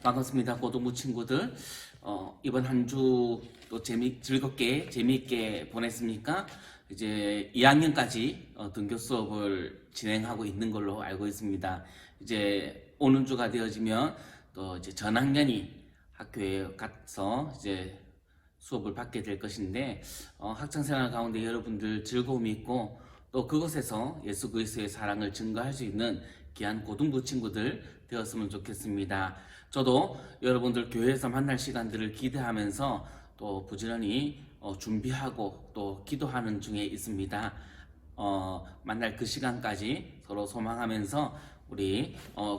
반갑습니다. 고등부 친구들. 이번 한 주 또 즐겁게 재미있게 보냈습니까? 이제 2학년까지 등교 수업을 진행하고 있는 걸로 알고 있습니다. 이제 오는 주가 되어지면 또 이제 전학년이 학교에 가서 이제 수업을 받게 될 것인데, 학창생활 가운데 여러분들 즐거움이 있고 또 그곳에서 예수 그리스도의 사랑을 증거할 수 있는 귀한 고등부 친구들 되었으면 좋겠습니다. 저도 여러분들 교회에서 만날 시간들을 기대하면서 또 부지런히 준비하고 또 기도하는 중에 있습니다. 만날 그 시간까지 서로 소망하면서 우리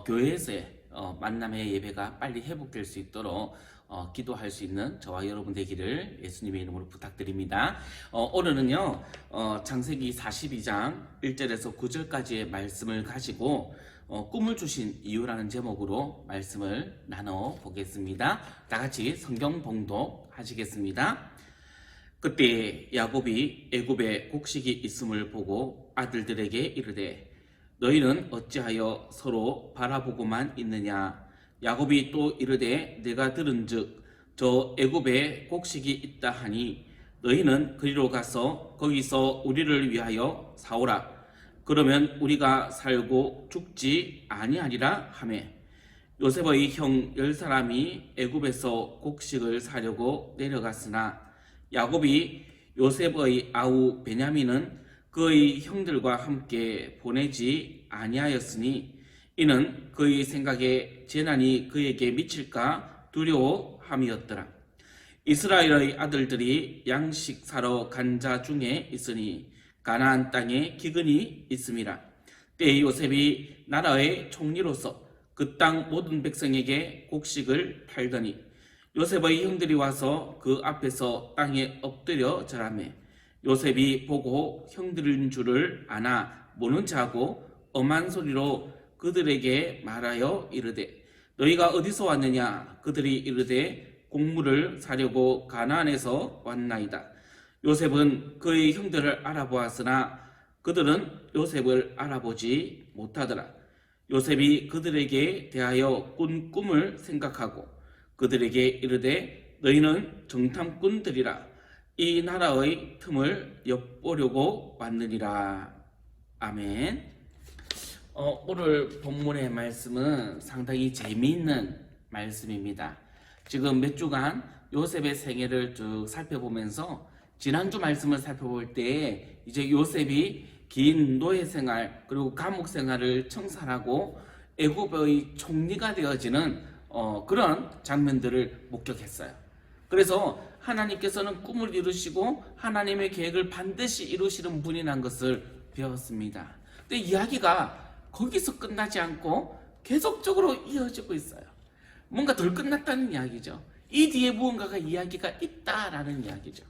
교회에서의 만남의 예배가 빨리 회복될 수 있도록 기도할 수 있는 저와 여러분 되기를 예수님의 이름으로 부탁드립니다. 오늘은요 창세기 42장 1절에서 9절까지의 말씀을 가지고 꿈을 주신 이유라는 제목으로 말씀을 나눠보겠습니다. 다같이 성경 봉독 하시겠습니다. 그때 야곱이 애굽에 곡식이 있음을 보고 아들들에게 이르되 너희는 어찌하여 서로 바라보고만 있느냐. 야곱이 또 이르되 내가 들은즉 저 애굽에 곡식이 있다 하니 너희는 그리로 가서 거기서 우리를 위하여 사오라. 그러면 우리가 살고 죽지 아니하리라 하매 요셉의 형 10사람이 애굽에서 곡식을 사려고 내려갔으나 야곱이 요셉의 아우 베냐민은 그의 형들과 함께 보내지 아니하였으니 이는 그의 생각에 재난이 그에게 미칠까 두려워함이었더라. 이스라엘의 아들들이 양식 사러 간 자 중에 있으니 가나안 땅에 기근이 있음이라. 때에 요셉이 나라의 총리로서 그 땅 모든 백성에게 곡식을 팔더니 요셉의 형들이 와서 그 앞에서 땅에 엎드려 절하매 요셉이 보고 형들인 줄을 아나 모는 자고 엄한 소리로 그들에게 말하여 이르되 너희가 어디서 왔느냐. 그들이 이르되 곡물을 사려고 가나안에서 왔나이다. 요셉은 그의 형들을 알아보았으나 그들은 요셉을 알아보지 못하더라. 요셉이 그들에게 대하여 꾼 꿈을 생각하고 그들에게 이르되 너희는 정탐꾼들이라. 이 나라의 틈을 엿보려고 왔느니라. 아멘. 오늘 본문의 말씀은 상당히 재미있는 말씀입니다. 지금 몇 주간 요셉의 생애를 쭉 살펴보면서 지난주 말씀을 살펴볼 때 이제 요셉이 긴 노예 생활 그리고 감옥 생활을 청산하고 애굽의 총리가 되어지는 그런 장면들을 목격했어요. 그래서 하나님께서는 꿈을 이루시고 하나님의 계획을 반드시 이루시는 분이란 것을 배웠습니다. 근데 이야기가 거기서 끝나지 않고 계속적으로 이어지고 있어요. 뭔가 덜 끝났다는 이야기죠. 이 뒤에 무언가가 이야기가 있다라는 이야기죠.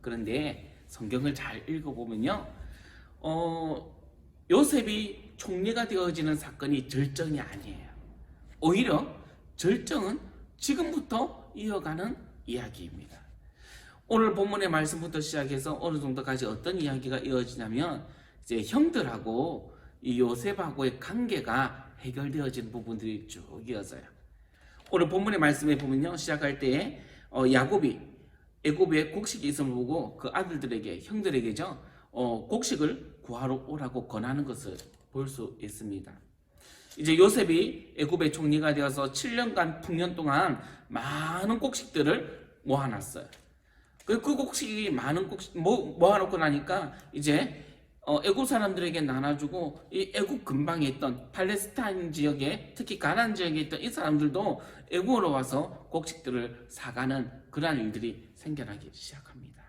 그런데 성경을 잘 읽어보면요, 요셉이 총리가 되어지는 사건이 절정이 아니에요. 오히려 절정은 지금부터 이어가는 이야기입니다. 오늘 본문의 말씀부터 시작해서 어느 정도까지 어떤 이야기가 이어지냐면 이제 형들하고 이 요셉하고의 관계가 해결되어지는 부분들이 쭉 이어져요. 오늘 본문의 말씀에 보면요, 시작할 때 야곱이 애굽에 곡식이 있음을 보고 그 아들들에게 형들에게죠 곡식을 구하러 오라고 권하는 것을 볼 수 있습니다. 이제 요셉이 애굽의 총리가 되어서 7년간 풍년 동안 많은 곡식들을 모아놨어요. 그 곡식이 많은 곡식 모아놓고 나니까 이제 애굽 사람들에게 나눠주고 이 애굽 근방에 있던 팔레스타인 지역에 특히 가나안 지역에 있던 이 사람들도 애굽으로 와서 곡식들을 사가는 그러한 일들이 생겨나기 시작합니다.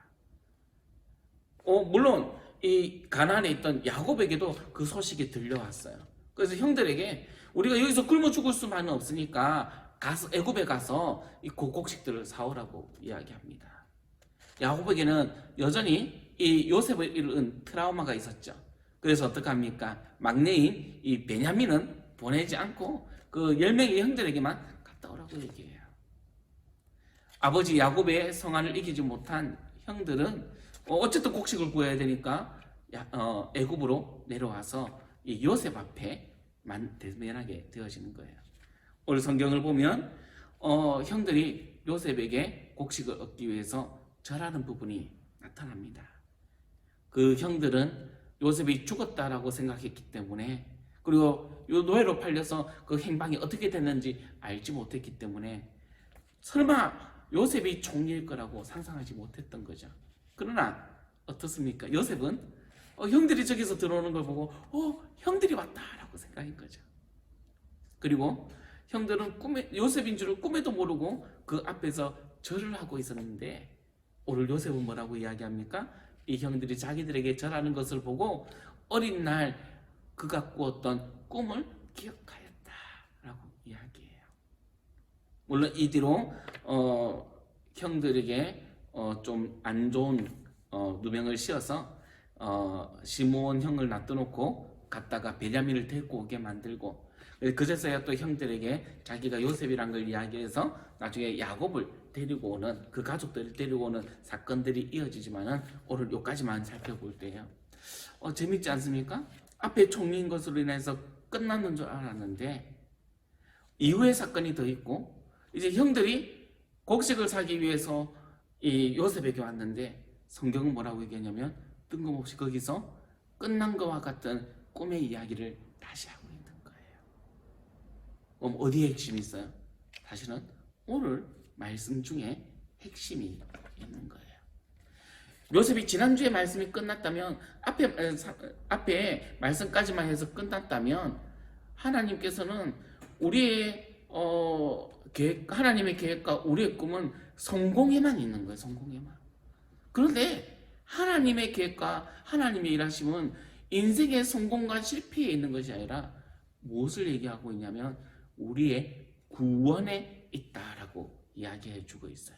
물론 이 가나안에 있던 야곱에게도 그 소식이 들려왔어요. 그래서 형들에게 우리가 여기서 굶어 죽을 수만은 없으니까 애굽에 가서 이 곡식들을 사오라고 이야기합니다. 야곱에게는 여전히 이 요셉을 잃은 트라우마가 있었죠. 그래서 어떡합니까? 막내인 이 베냐민은 보내지 않고 그 10명의 형들에게만 갔다 오라고 얘기해요. 아버지 야곱의 성안을 이기지 못한 형들은 어쨌든 곡식을 구해야 되니까 애굽으로 내려와서 이 요셉 앞에 대면하게 되어지는 거예요. 오늘 성경을 보면 형들이 요셉에게 곡식을 얻기 위해서 절하는 부분이 나타납니다. 그 형들은 요셉이 죽었다라고 생각했기 때문에, 그리고 요 노예로 팔려서 그 행방이 어떻게 됐는지 알지 못했기 때문에 설마 요셉이 총리일 거라고 상상하지 못했던 거죠. 그러나 어떻습니까? 요셉은 형들이 저기서 들어오는 걸 보고 형들이 왔다라고 생각한 거죠. 그리고 형들은 요셉인 줄을 꿈에도 모르고 그 앞에서 절을 하고 있었는데, 오늘 요셉은 뭐라고 이야기합니까? 이 형들이 자기들에게 절하는 것을 보고 어린 날 그가 꾸었던 꿈을 기억하였다라고 이야기해요. 물론 이 뒤로 형들에게 좀 안 좋은 누명을 씌워서 시므온 형을 놔둬놓고 갔다가 베냐민을 데리고 오게 만들고, 그제서야 또 형들에게 자기가 요셉이란 걸 이야기해서 나중에 야곱을 데리고 오는, 그 가족들을 데리고 오는 사건들이 이어지지만은 오늘 여기까지만 살펴볼 때요. 재밌지 않습니까? 앞에 총리인 것으로 인해서 끝났는 줄 알았는데 이후의 사건이 더 있고, 이제 형들이 곡식을 사기 위해서 이 요셉에게 왔는데 성경은 뭐라고 얘기하냐면 뜬금없이 거기서 끝난 것과 같은 꿈의 이야기를 다시 하고 있는 거예요. 그럼 어디에 핵심이 있어요? 사실은 오늘 말씀 중에 핵심이 있는 거예요. 요셉이 지난주에 말씀이 끝났다면, 앞에 말씀까지만 해서 끝났다면 하나님께서는 우리의 하나님의 계획과 우리의 꿈은 성공에만 있는 거예요. 성공에만. 그런데 하나님의 계획과 하나님의 일하심은 인생의 성공과 실패에 있는 것이 아니라 무엇을 얘기하고 있냐면 우리의 구원에 있다라고 이야기해 주고 있어요.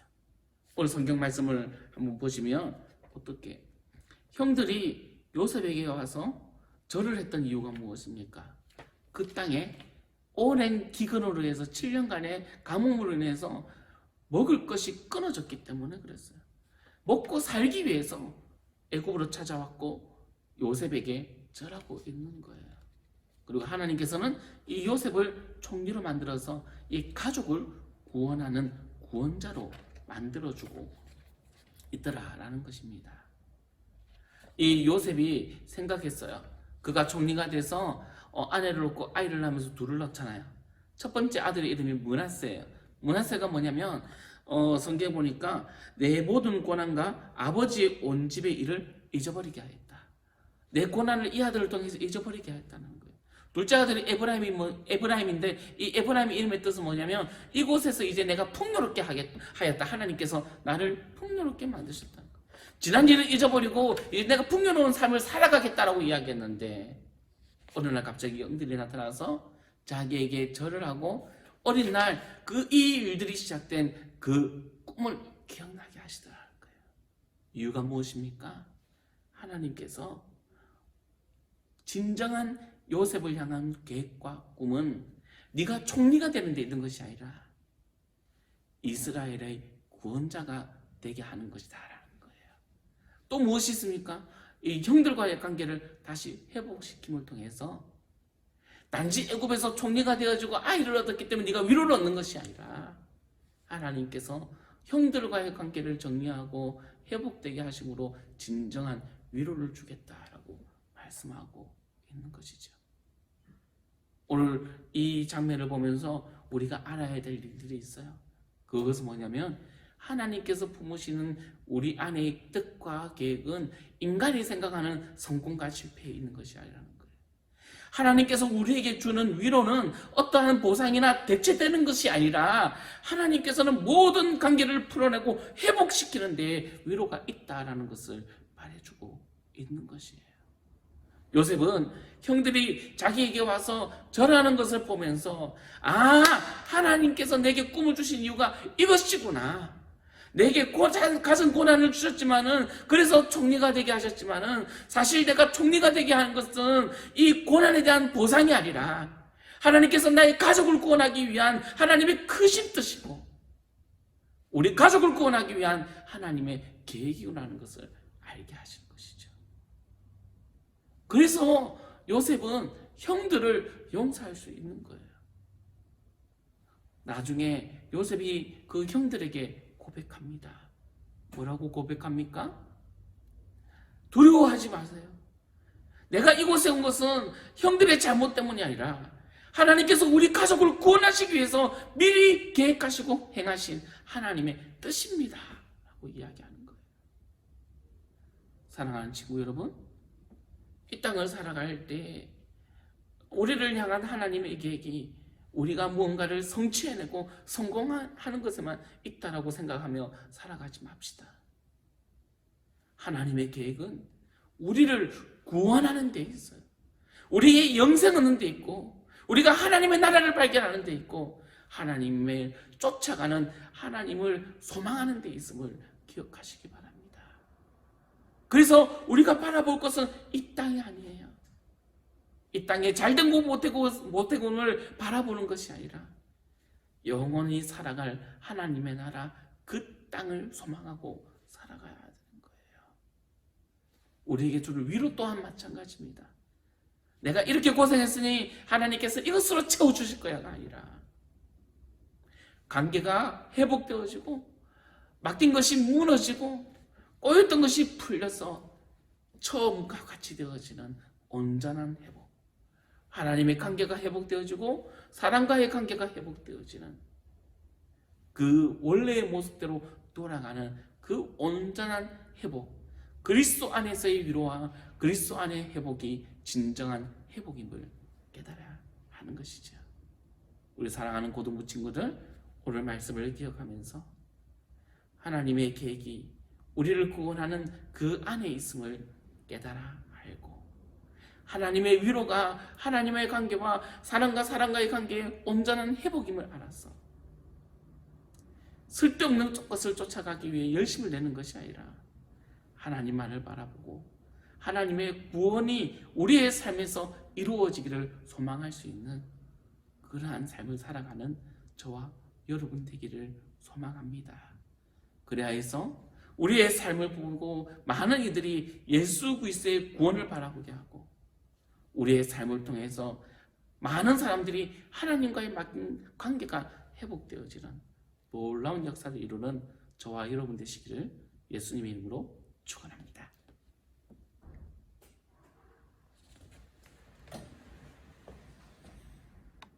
오늘 성경 말씀을 한번 보시면 어떻게 형들이 요셉에게 와서 절을 했던 이유가 무엇입니까? 그 땅에 오랜 기근으로 해서 7년간의 가뭄으로 인해서 먹을 것이 끊어졌기 때문에 그랬어요. 먹고 살기 위해서 애굽으로 찾아왔고 요셉에게 절하고 있는 거예요. 그리고 하나님께서는 이 요셉을 총리로 만들어서 이 가족을 구원하는 구원자로 만들어주고 있더라라는 것입니다. 이 요셉이 생각했어요. 그가 총리가 돼서 아내를 낳고 아이를 낳으면서 둘을 낳잖아요. 첫 번째 아들의 이름이 므낫세예요. 므낫세가 뭐냐면 성경에 보니까 내 모든 고난과 아버지의 온 집의 일을 잊어버리게 하였다. 내 고난을 이 아들을 통해서 잊어버리게 하였다는 거예요. 둘째 아들이 에브라임인데 이 에브라임의 이름의 뜻은 뭐냐면 이곳에서 이제 내가 풍요롭게 하였다. 하나님께서 나를 풍요롭게 만드셨다는 거예요. 지난 일을 잊어버리고 이제 내가 풍요로운 삶을 살아가겠다라고 이야기했는데 어느 날 갑자기 영들이 나타나서 자기에게 절을 하고 어린 날 이 일들이 시작된 그 꿈을 기억나게 하시더라는 거예요. 이유가 무엇입니까? 하나님께서 진정한 요셉을 향한 계획과 꿈은 네가 총리가 되는 데 있는 것이 아니라 이스라엘의 구원자가 되게 하는 것이다라는 거예요. 또 무엇이 있습니까? 이 형들과의 관계를 다시 회복시킴을 통해서 단지 애굽에서 총리가 되어지고 아이를 얻었기 때문에 네가 위로를 얻는 것이 아니라 하나님께서 형들과의 관계를 정리하고 회복되게 하심으로 진정한 위로를 주겠다라고 말씀하고 있는 것이죠. 오늘 이 장면을 보면서 우리가 알아야 될 일들이 있어요. 그것은 뭐냐면 하나님께서 품으시는 우리 안의 뜻과 계획은 인간이 생각하는 성공과 실패에 있는 것이 아니라는 거예요. 하나님께서 우리에게 주는 위로는 어떠한 보상이나 대체되는 것이 아니라 하나님께서는 모든 관계를 풀어내고 회복시키는 데 위로가 있다라는 것을 말해주고 있는 것이에요. 요셉은 형들이 자기에게 와서 절하는 것을 보면서 하나님께서 내게 꿈을 주신 이유가 이것이구나. 내게 가진 고난을 주셨지만은 그래서 총리가 되게 하셨지만은 사실 내가 총리가 되게 한 것은 이 고난에 대한 보상이 아니라 하나님께서 나의 가족을 구원하기 위한 하나님의 크신 뜻이고 우리 가족을 구원하기 위한 하나님의 계획이라는 것을 알게 하신 것이죠. 그래서 요셉은 형들을 용서할 수 있는 거예요. 나중에 요셉이 그 형들에게 고백합니다. 뭐라고 고백합니까? 두려워하지 마세요. 내가 이곳에 온 것은 형들의 잘못 때문이 아니라 하나님께서 우리 가족을 구원하시기 위해서 미리 계획하시고 행하신 하나님의 뜻입니다. 라고 이야기하는 거예요. 사랑하는 친구 여러분, 이 땅을 살아갈 때 우리를 향한 하나님의 계획이 우리가 무언가를 성취해내고 성공하는 것에만 있다라고 생각하며 살아가지 맙시다. 하나님의 계획은 우리를 구원하는 데 있어요. 우리의 영생 얻는 데 있고, 우리가 하나님의 나라를 발견하는 데 있고, 하나님을 쫓아가는, 하나님을 소망하는 데 있음을 기억하시기 바랍니다. 그래서 우리가 바라볼 것은 이 땅이 아니에요. 이 땅에 잘된 고 못되고를 바라보는 것이 아니라 영원히 살아갈 하나님의 나라, 그 땅을 소망하고 살아가야 되는 거예요. 우리에게 줄 위로 또한 마찬가지입니다. 내가 이렇게 고생했으니 하나님께서 이것으로 채워주실 거야가 아니라 관계가 회복되어지고 맡긴 것이 무너지고 꼬였던 것이 풀려서 처음과 같이 되어지는 온전한 회복, 하나님의 관계가 회복되어지고 사람과의 관계가 회복되어지는 그 원래의 모습대로 돌아가는 그 온전한 회복, 그리스도 안에서의 위로와 그리스도 안의 회복이 진정한 회복임을 깨달아야 하는 것이죠. 우리 사랑하는 고등부 친구들, 오늘 말씀을 기억하면서 하나님의 계획이 우리를 구원하는 그 안에 있음을 깨달아 알고, 하나님의 위로가 하나님의 관계와 사람과 사람과의 관계의 온전한 회복임을 알아서 쓸데없는 것을 쫓아가기 위해 열심을 내는 것이 아니라 하나님만을 바라보고 하나님의 구원이 우리의 삶에서 이루어지기를 소망할 수 있는 그러한 삶을 살아가는 저와 여러분 되기를 소망합니다. 그래야 해서 우리의 삶을 보고 많은 이들이 예수 그리스도의 구원을 바라보게 하고, 우리의 삶을 통해서 많은 사람들이 하나님과의 맡긴 관계가 회복되어지는 놀라운 역사를 이루는 저와 여러분 되시기를 예수님의 이름으로 축원합니다.